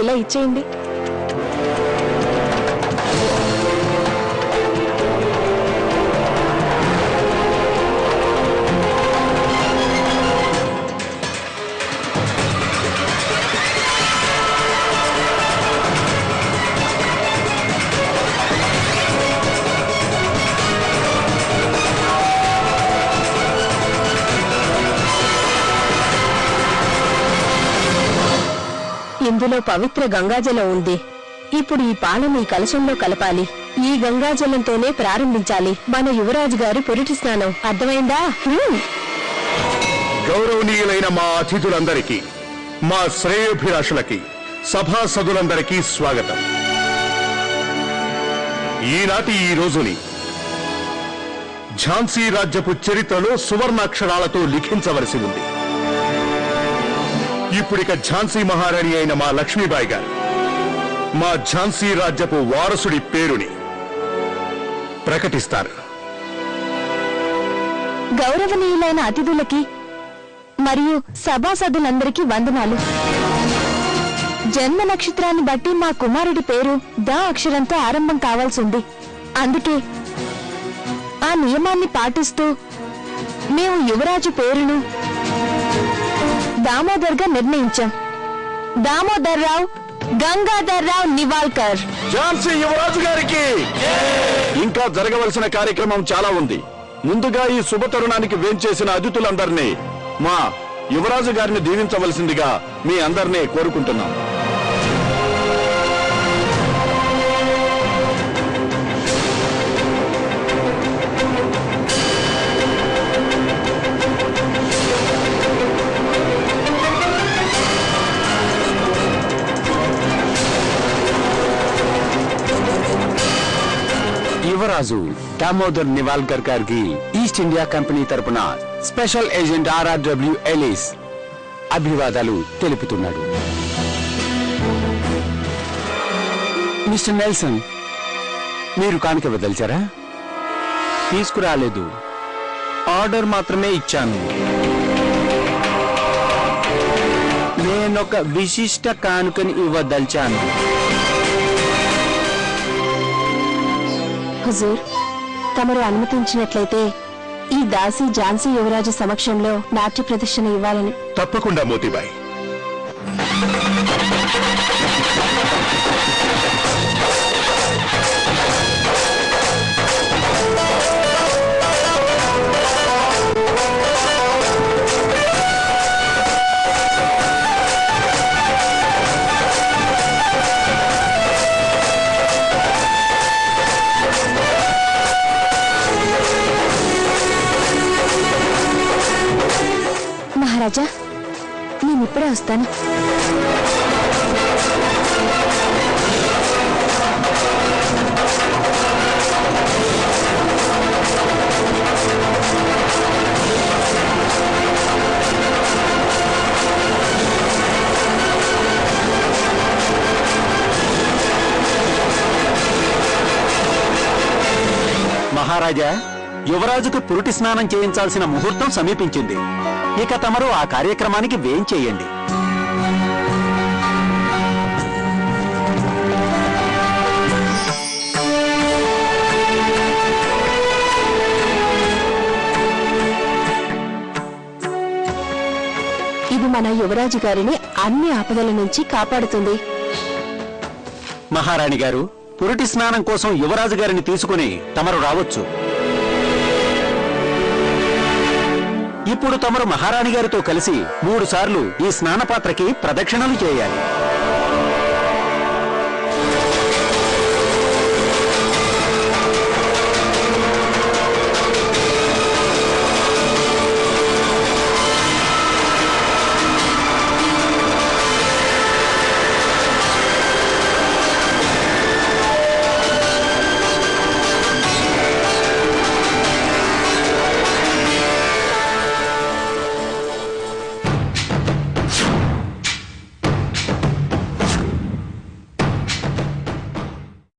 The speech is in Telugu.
ఇలా ఇచ్చేయండి. ఇందులో పవిత్ర గంగాజలం ఉంది. ఇప్పుడు ఈ పాలను ఈ కలశంలో కలపాలి. ఈ గంగాజలంతోనే ప్రారంభించాలి మన యువరాజు గారి పురిటి స్నానం. అర్థమైందా? గౌరవనీయులైన మా అతిథులందరికీ, మా శ్రేయోభిలాషులకి, సభాసదులందరికీ స్వాగతం. ఈనాటి ఈ రోజుని ఝాన్సీ రాజ్యపు చరిత్రలో సువర్ణాక్షరాలతో లిఖించవలసి ఉంది. ఇప్పుడిక ఝాన్సీ మహారాణి అయిన మా లక్ష్మీబాయి గారు మా ఝాన్సీ రాజ్యపు వారసుడి పేరుని ప్రకటిస్తారు. గౌరవనీయులైన అతిథులకి మరియు సభాసదులందరికీ వందనాలు. జన్మ నక్షత్రాన్ని బట్టి మా కుమారుడి పేరు ద అక్షరంతో ఆరంభం కావాల్సి ఉంది. అందుకే ఆ నియమాన్ని పాటిస్తూ మేము యువరాజు పేరును దామోదర్ గా నిర్ణయించాం. దామోదర్ రావు గంగాధర్ రావు నివాల్కర్. ఝాన్సీ యువరాజు గారికి ఇంకా జరగవలసిన కార్యక్రమం చాలా ఉంది. ముందుగా ఈ శుభ తరుణానికి వేంచేసిన అతిథులందరినీ మా యువరాజు గారిని దీవించవలసిందిగా మీ అందరినీ కోరుకుంటున్నాం. యువరాజు దామోదర్ నివాల్కర్ గారికి ఈస్ట్ ఇండియా కంపెనీ తరపున స్పెషల్ ఏజెంట్ RRW ఎలిస్ అభివాదాలు తెలుపుతున్నాడు. మిస్టర్ నెల్సన్, మీరు కానుక వదల్చారా? తీసుకురాలేదు, ఆర్డర్ మాత్రమే ఇచ్చాను. నేనొక విశిష్ట కానుకని ఇవ్వదల్చాను. హుజూర్, తమరు అనుమతించినట్లయితే ఈ దాసి ఝాన్సీ యువరాజు సమక్షంలో నాట్య ప్రదర్శన ఇవ్వాలని. తప్పకుండా మోతీబాయి. మహారాజా, నేనిప్పుడే వస్తాను. మహారాజా, యువరాజుకు పురుటి స్నానం చేయించాల్సిన ముహూర్తం సమీపించింది. ఇక తమరు ఆ కార్యక్రమానికి వేంచేయండి. ఇది మన యువరాజు గారిని అన్ని ఆపదల నుంచి కాపాడుతుంది. మహారాణి గారు, పురుటి స్నానం కోసం యువరాజు గారిని తీసుకుని తమరు రావచ్చు. ఇప్పుడు తమరు మహారాణి గారితో కలిసి 3 సార్లు ఈ స్నానపాత్రకి ప్రదక్షిణలు చేయాలి.